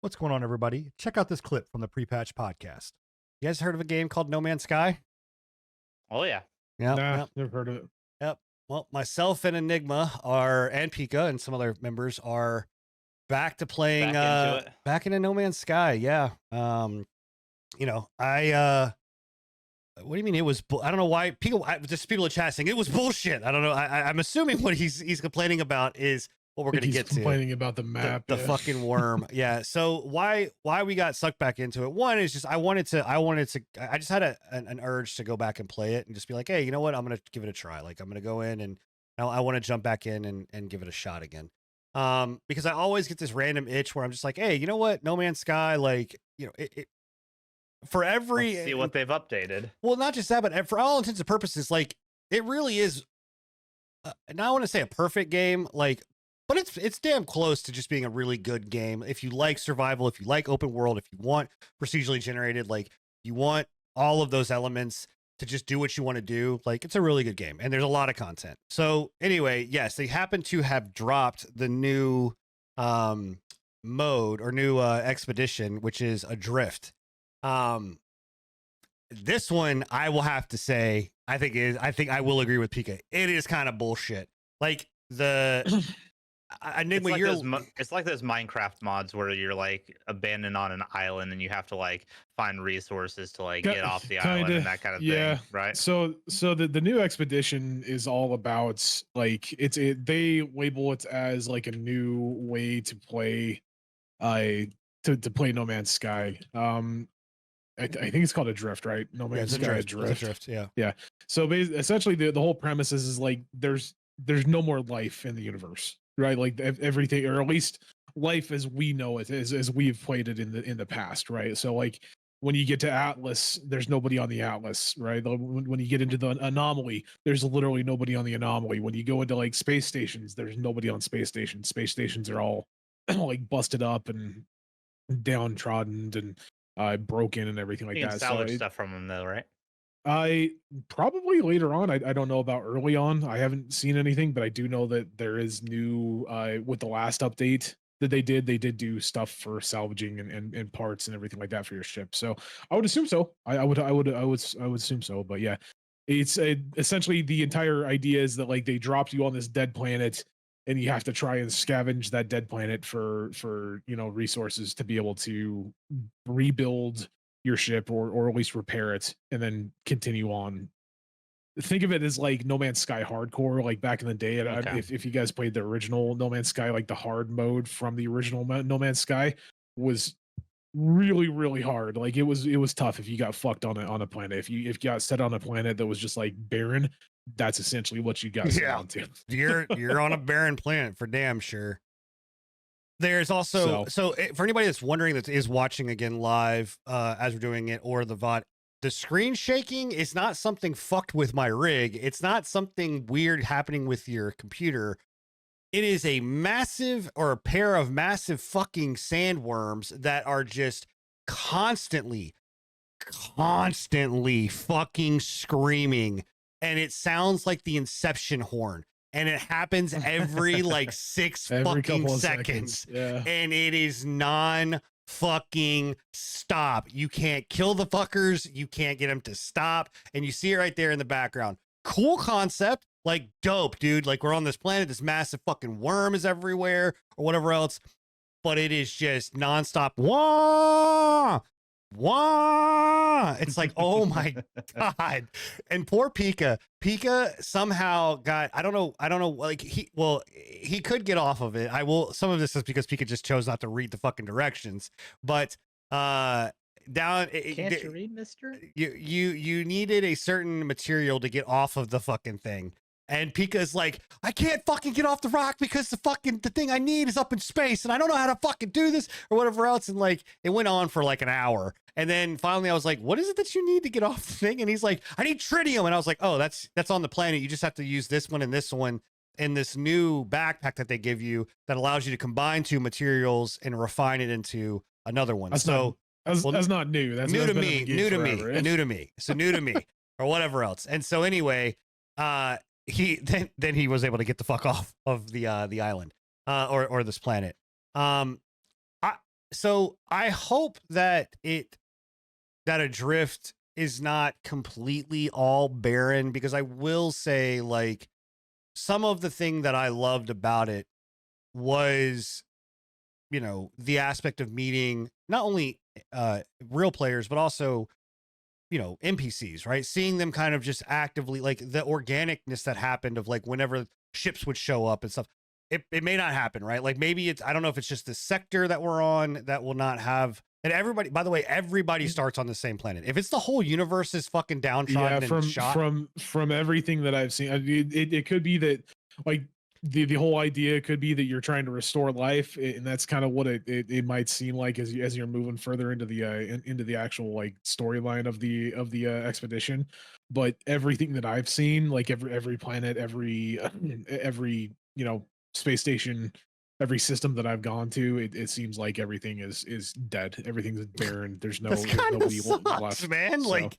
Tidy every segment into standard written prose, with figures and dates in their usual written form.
What's going on, everybody? Check out this clip from the Pre-Patch podcast. You guys heard of a game called No Man's Sky? Oh yeah. Yeah, Nah, never heard of it. yep. Well, myself and Enigma and Pika and some other members are back to playing Back into it. back into No Man's Sky. Yeah. You know, what do you mean it was? I don't know why people just people are chatting. It was bullshit. I don't know. I'm assuming what he's complaining about is what we're going to get to. Complaining about the map, the fucking worm. Yeah. So why we got sucked back into it? One is just I just had an urge to go back and play it and just be like, hey, you know what? I'm gonna give it a try. Like I'm gonna go in and I want to jump back in and give it a shot again. Because I always get this random itch where I'm just like, hey, you know what? No Man's Sky, like, you know, it for every Let's see what they've updated. Well, not just that, but for all intents and purposes, like it really is. Now I want to say a perfect game, like. But it's damn close to just being a really good game. If you like survival, if you like open world, if you want procedurally generated, like you want all of those elements to just do what you want to do, like it's a really good game. And there's a lot of content. So anyway, yes, they happen to have dropped the new mode or new expedition, which is Adrift. This one, I will have to say, I think I will agree with Pika. It is kind of bullshit. Like the Enigma, it's like those Minecraft mods where you're like abandoned on an island and you have to like find resources to like get off the island and that kind of thing, right? So the new expedition is all about like they label it as like a new way to play to play No Man's Sky. I think it's called Adrift, right? No Man's Sky Adrift. Yeah. So essentially the whole premise is like there's no more life in the universe. Right, like everything, or at least life as we know it, as we've played it in the past, right? So like when you get to Atlas, there's nobody on the Atlas, right? When you get into the anomaly, there's literally nobody on the anomaly. When you go into like space stations, there's nobody on space stations. Space stations are all like busted up and downtrodden and broken and everything like you can that. salvage stuff from them though, right? I probably later on. I don't know about early on. I haven't seen anything, but I do know that there is new with the last update that they did do stuff for salvaging and parts and everything like that for your ship. So I would assume so. I would assume so. But yeah, it's essentially the entire idea is that like they dropped you on this dead planet and you have to try and scavenge that dead planet for resources to be able to rebuild your ship or at least repair it and then continue on. Think of it as like No Man's Sky hardcore, like back in the day. Okay. If you guys played the original No Man's Sky, like the hard mode from the original No Man's Sky was really, really hard. Like it was tough if you got fucked on a planet. If you got set on a planet that was just like barren, that's essentially what you got set onto. You're on a barren planet for damn sure. There's also for anybody that's wondering that is watching again live as we're doing it or the VOD, the screen shaking is not something fucked with my rig. It's not something weird happening with your computer. It is a massive or a pair of massive fucking sandworms that are just constantly fucking screaming. And it sounds like the Inception horn. And it happens every like 6 fucking seconds. Yeah. And it is non-fucking stop. You can't kill the fuckers. You can't get them to stop. And you see it right there in the background. Cool concept. Like dope, dude. Like we're on this planet. This massive fucking worm is everywhere or whatever else. But it is just nonstop. Wah! Wah! It's like, oh my God. And poor Pika somehow got, I don't know, like he could get off of it. Some of this is because Pika just chose not to read the fucking directions, but can't you read, mister? You needed a certain material to get off of the fucking thing. And Pika's like, I can't fucking get off the rock because the thing I need is up in space and I don't know how to fucking do this or whatever else. And like, it went on for like an hour. And then finally I was like, what is it that you need to get off the thing? And he's like, I need tritium. And I was like, oh, that's on the planet. You just have to use this one and this one in this new backpack that they give you that allows you to combine two materials and refine it into another one. That's not new. That's new to me. So new to me or whatever else. And so anyway, he was able to get the fuck off of the island or this planet. So I hope that Adrift is not completely all barren, because I will say, like, some of the thing that I loved about it was, the aspect of meeting not only real players, but also, NPCs, right? Seeing them kind of just actively, like, the organicness that happened of, like, whenever ships would show up and stuff. It may not happen, right? Like, maybe it's, I don't know if it's just the sector that we're on that will not have. And everybody, by the way, everybody starts on the same planet. If it's the whole universe is fucking downtrodden and shot. From everything that I've seen, it could be that, like, the whole idea could be that you're trying to restore life, and that's kind of what it might seem like as you're moving further into the actual, like, storyline of the expedition. But everything that I've seen, like, every planet, every space station, every system that I've gone to, it seems like everything is dead. Everything's barren. There's nobody left, man. So, like,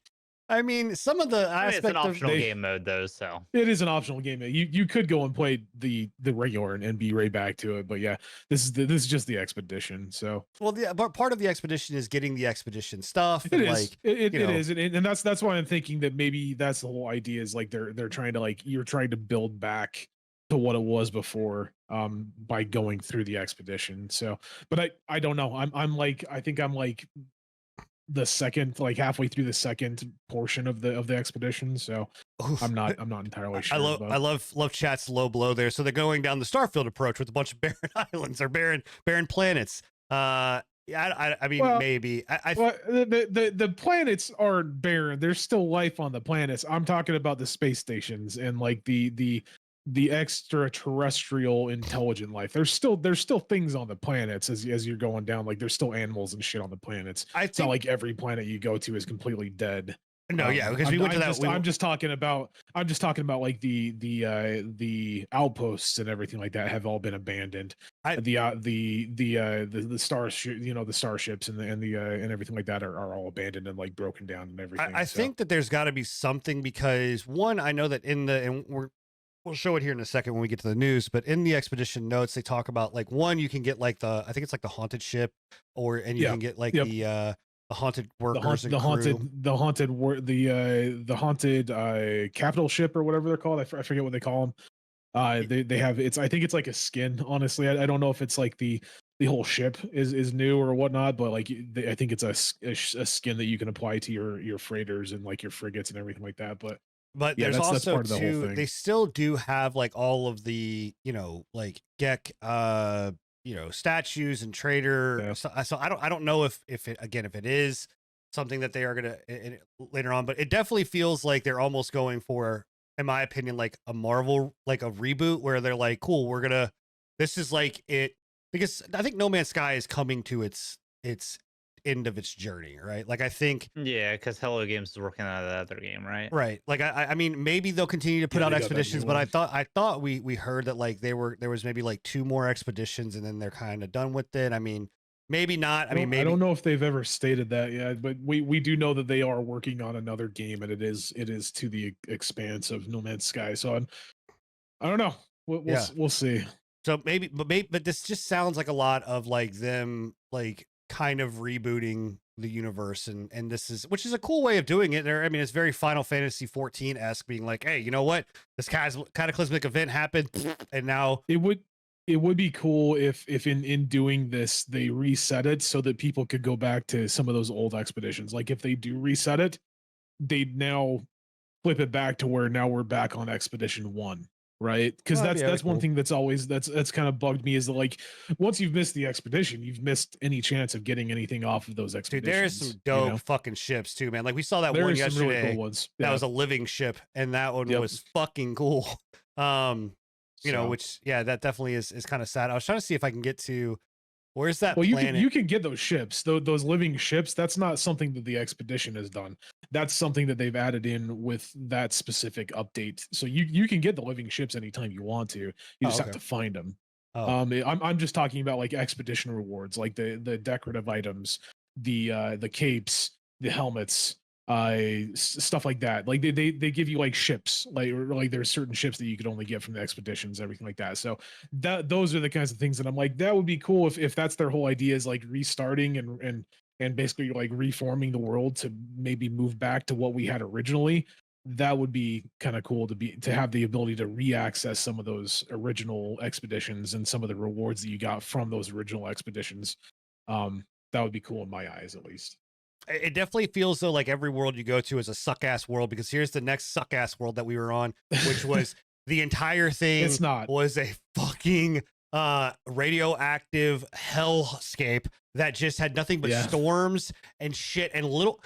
I mean, some of the aspects, it's an optional game mode though, so it is an optional game mode. You could go and play the regular and be right back to it, but yeah, this is just the expedition. So, well, but part of the expedition is getting the expedition stuff. It is, and that's why I'm thinking that maybe that's the whole idea, is like they're trying to, like, you're trying to build back to what it was before, by going through the expedition. So, but I don't know. I'm like, I think I'm like the second, like, halfway through the second portion of the expedition. So I'm not entirely sure. I love chat's low blow there. So they're going down the Starfield approach with a bunch of barren islands or barren planets. I mean, well, maybe the planets aren't barren. There's still life on the planets. I'm talking about the space stations and, like, the extraterrestrial intelligent life. There's still things on the planets as you're going down. Like, there's still animals and shit on the planets. It's not like every planet you go to is completely dead. No, yeah, because we went to that. I'm just talking about like the outposts and everything like that have all been abandoned. The starship, the starships and everything like that are all abandoned and, like, broken down and everything. I think that there's got to be something, because one, I know that we'll show it here in a second when we get to the news, but in the expedition notes, they talk about, like, one, you can get, like, I think it's like the haunted ship, and you can get, like, the haunted workers, the haunted capital ship or whatever they're called. I forget what they call them. They have, I think it's like a skin. Honestly, I don't know if it's like the whole ship is new or whatnot, but, like, I think it's a skin that you can apply to your freighters and, like, your frigates and everything like that. But there's also part of the whole thing. They still do have, like, all of the, like, Gek, statues and trader. Yeah. So I don't know if it is something that they are gonna later on, but it definitely feels like they're almost going for, in my opinion, like a Marvel, like a reboot, where they're like, cool, this is like it, because I think No Man's Sky is coming to its end of its journey, right? Like, I think, yeah, because Hello Games is working on that other game, right? Like, I mean, maybe they'll continue to put out expeditions, but I thought we heard that, like, there was maybe like 2 more expeditions and then they're kind of done with it. I mean, maybe not. I mean, maybe, I don't know if they've ever stated that yet, but we do know that they are working on another game, and it is to the expanse of No Man's Sky. So I don't know. We'll see. So but this just sounds like a lot of, like, them, like, kind of rebooting the universe, and which is a cool way of doing it. I mean, it's very Final Fantasy 14-esque, being like, hey, you know what, this cataclysmic event happened, and now it would be cool if in doing this they reset it so that people could go back to some of those old expeditions. Like, if they do reset it, they'd now flip it back to where now we're back on Expedition 1. Right, because that's cool. One thing that's always that's kind of bugged me, is that, like, once you've missed the expedition, you've missed any chance of getting anything off of those expeditions. Dude, there's some dope fucking ships too, man. Like, we saw that one yesterday. Some really cool ones. That was a living ship, and that one was fucking cool. Which, yeah, that definitely is kind of sad. I was trying to see if I can get to, where's that planet? You can get those ships, those living ships. That's not something that the expedition has done. That's something that they've added in with that specific update. So you can get the living ships anytime you want to. You just have to find them. I'm just talking about, like, expedition rewards, like the decorative items, the capes, the helmets, stuff like that. Like they give you like ships, like there's certain ships that you could only get from the expeditions, everything like that. So those are the kinds of things that I'm like, that would be cool if that's their whole idea, is like restarting and basically like reforming the world to maybe move back to what we had originally. That would be kind of cool to have the ability to re-access some of those original expeditions and some of the rewards that you got from those original expeditions. That would be cool in my eyes, at least. It definitely feels though like every world you go to is a suck ass world, because here's the next suck ass world that we were on, which was the entire thing It's not. was a fucking radioactive hellscape that just had nothing but storms and shit and little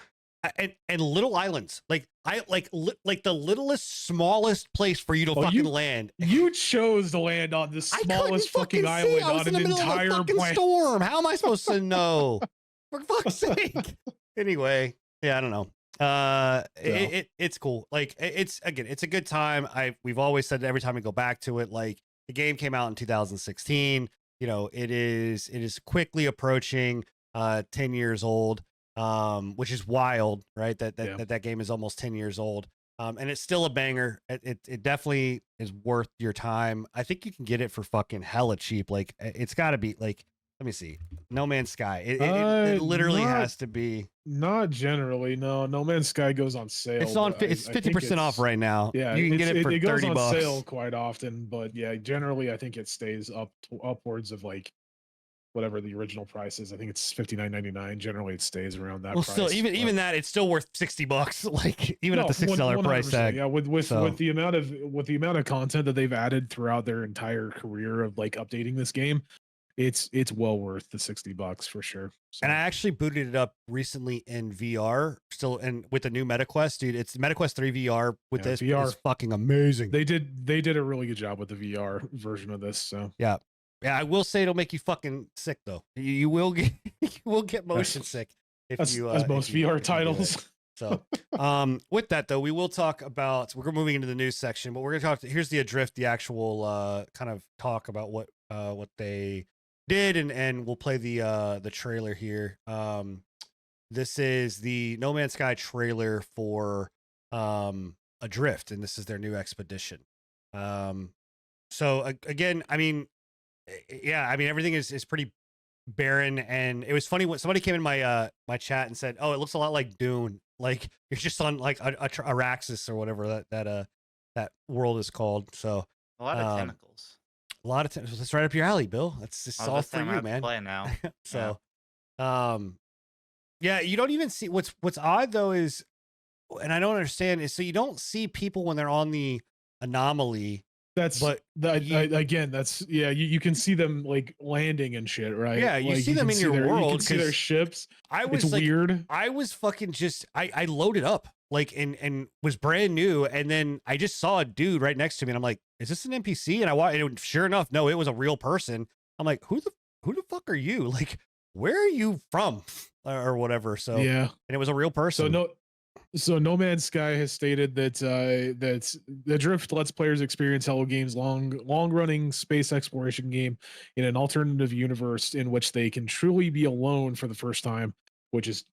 islands. Like the littlest, smallest place for you to fucking land. You chose to land on the smallest fucking island on an entire planet. Storm. How am I supposed to know? For fuck's sake. Anyway, yeah, I don't know. It's cool. Like it's a good time. We've always said that every time we go back to it, like the game came out in 2016. You know, it is quickly approaching 10 years old, which is wild, right? That game is almost 10 years old. And it's still a banger. It definitely is worth your time. I think you can get it for fucking hella cheap. Like it's got to be like, let me see. No Man's Sky. It literally has to be. Not generally. No Man's Sky goes on sale. It's on. It's 50% off right now. Yeah, you can get it for $30. It goes on sale quite often, but yeah, generally I think it stays upwards of like whatever the original price is. I think it's $59.99. Generally, it stays around that. Well, price, still, even that, it's still worth $60. Like even at the $6 price tag. Yeah, with the amount of content that they've added throughout their entire career of like updating this game, it's well worth the $60 for sure. So. And I actually booted it up recently in VR, still, and with the new MetaQuest, dude. It's MetaQuest 3 VR with this. VR is fucking amazing. They did a really good job with the VR version of this. So yeah. I will say it'll make you fucking sick though. You will get motion sick as most VR titles. So, with that though, we will talk about. We're moving into the news section, but we're gonna talk. Here's the Adrift, the actual kind of talk about what they did, and we'll play the trailer here. This is the No Man's Sky trailer for Adrift, and this is their new expedition. So again, I mean, yeah, I mean everything is pretty barren, and it was funny when somebody came in my my chat and said, "Oh, it looks a lot like Dune. Like you're just on like Araxis or whatever that world is called." So a lot of tentacles. A lot of tentacles. That's right up your alley, Bill. That's just all for you, man. Play now. So, yeah, you don't even see what's odd though is, and I don't understand is, so you don't see people when they're on the anomaly. Again, that's you can see them like landing and shit, right? Yeah, you like, see them in your world. You can see their ships. It's like, weird. I was fucking just I loaded up like and was brand new, and then I just saw a dude right next to me, and I'm like, is this an NPC? And sure enough, no, it was a real person. I'm like, who the fuck are you? Like, where are you from, or whatever? So yeah, and it was a real person. So No Man's Sky has stated that the Adrift lets players experience Hello Games' long-running space exploration game in an alternative universe in which they can truly be alone for the first time, which is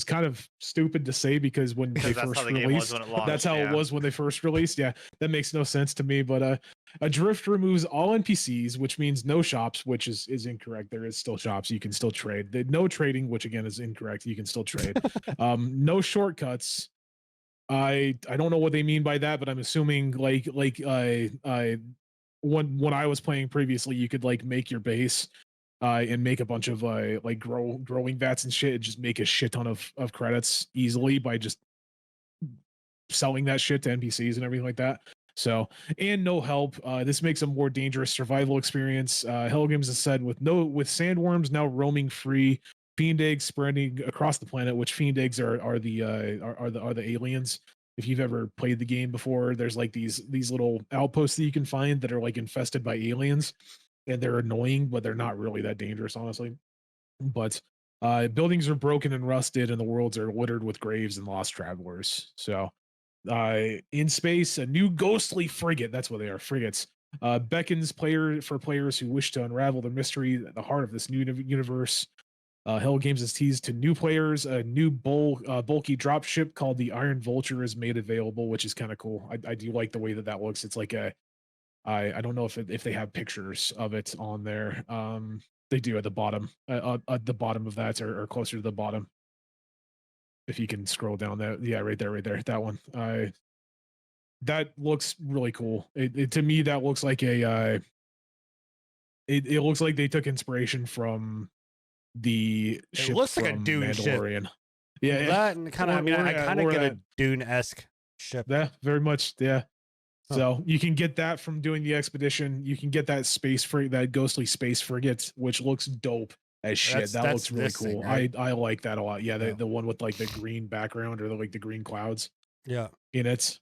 kind of stupid to say because when they first released, that's how it was when they first released. Yeah, that makes no sense to me. But Adrift removes all NPCs, which means no shops, which is incorrect. There is still shops. You can still trade. No trading, which again is incorrect. You can still trade. No shortcuts. I don't know what they mean by that, but I'm assuming like when I was playing previously, you could like make your base and make a bunch of like growing vats and shit, and just make a shit ton of credits easily by just selling that shit to NPCs and everything like that. So, and no help. This makes a more dangerous survival experience. Hello Games has said with sandworms now roaming free, fiend eggs spreading across the planet, which fiend eggs are the aliens. If you've ever played the game before, there's like these little outposts that you can find that are like infested by aliens. And they're annoying, but they're not really that dangerous, honestly. But buildings are broken and rusted, and the worlds are littered with graves and lost travelers. So, in space, a new ghostly frigate, that's what they are, frigates, beckons players who wish to unravel the mystery at the heart of this new universe. Hello Games has teased to new players a new bulky drop ship called the Iron Vulture is made available, which is kind of cool. I do like the way that looks. It's like I don't know if they have pictures of it on there. They do at the bottom, at the bottom of that, or closer to the bottom. If you can scroll down that, yeah, right there, that one. That looks really cool. It to me that looks like a it looks like they took inspiration from the ship looks like a from Dune ship. Mandalorian. Yeah, that and kind of. I mean, I kind of get a Dune-esque ship. Yeah, very much. Yeah. So you can get that from doing the expedition. You can get that that ghostly space frigate, which looks dope as shit. That looks really cool. Thing, right? I like that a lot. Yeah, the one with like the green background or the green clouds. Yeah. In it,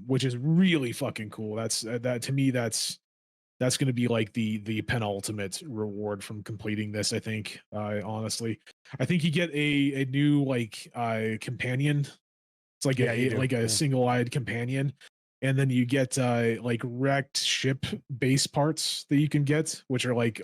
which is really fucking cool. That's that to me. That's going to be like the penultimate reward from completing this. I think. Honestly, I think you get a new like companion. It's like a single-eyed companion. And then you get like wrecked ship base parts that you can get, which are like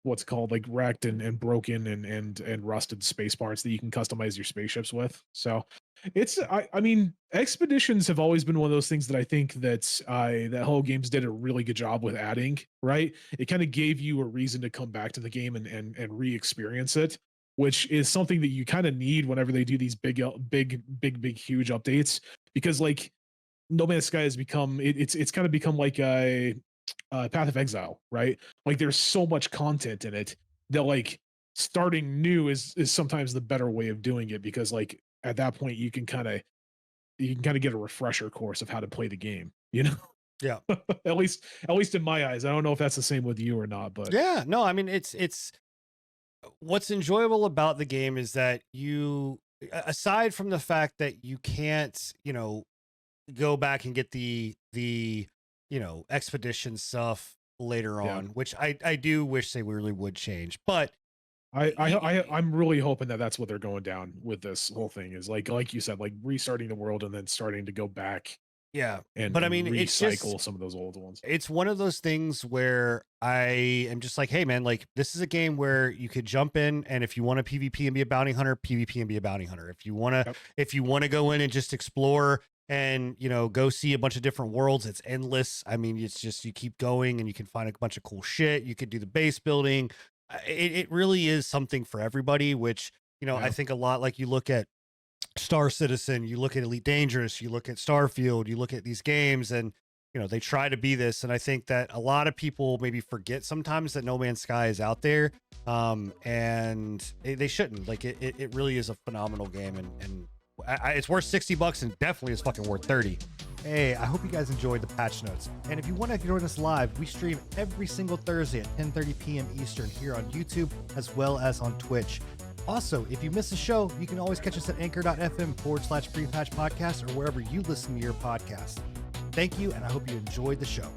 what's called like wrecked and broken and rusted space parts that you can customize your spaceships with. So it's I mean, expeditions have always been one of those things that I think that Hello Games did a really good job with adding, right? It kind of gave you a reason to come back to the game and re-experience it, which is something that you kind of need whenever they do these big huge updates, because like No Man's Sky has become it's kind of become like a Path of Exile, right? Like there's so much content in it that like starting new is sometimes the better way of doing it, because like at that point you can kind of get a refresher course of how to play the game, you know? Yeah. at least in my eyes. I don't know if that's the same with you or not, but yeah, no, I mean it's what's enjoyable about the game is that you, aside from the fact that you can't, go back and get the expedition stuff later on, which I do wish they really would change, but I'm really hoping that that's what they're going down with this whole thing, is like you said, like restarting the world and then starting to go back. Yeah. But I mean, recycle some of those old ones. It's one of those things where I am just like, hey man, like this is a game where you could jump in, and if you want to PvP and be a bounty hunter, PvP and be a bounty hunter. If you want to go in and just explore and, go see a bunch of different worlds, it's endless. I mean, it's just, you keep going and you can find a bunch of cool shit. You could do the base building. It really is something for everybody, which, I think a lot, like you look at Star Citizen, you look at Elite Dangerous, you look at Starfield, you look at these games, and they try to be this, and I think that a lot of people maybe forget sometimes that No Man's Sky is out there, and they shouldn't. Like it really is a phenomenal game, and it's worth $60 and definitely is fucking worth 30. Hey, I hope you guys enjoyed the patch notes. And if you want to join us live, we stream every single Thursday at 10:30 p.m. Eastern here on YouTube as well as on Twitch. Also, if you miss a show, you can always catch us at anchor.fm/pre-patch podcast or wherever you listen to your podcast. Thank you, and I hope you enjoyed the show.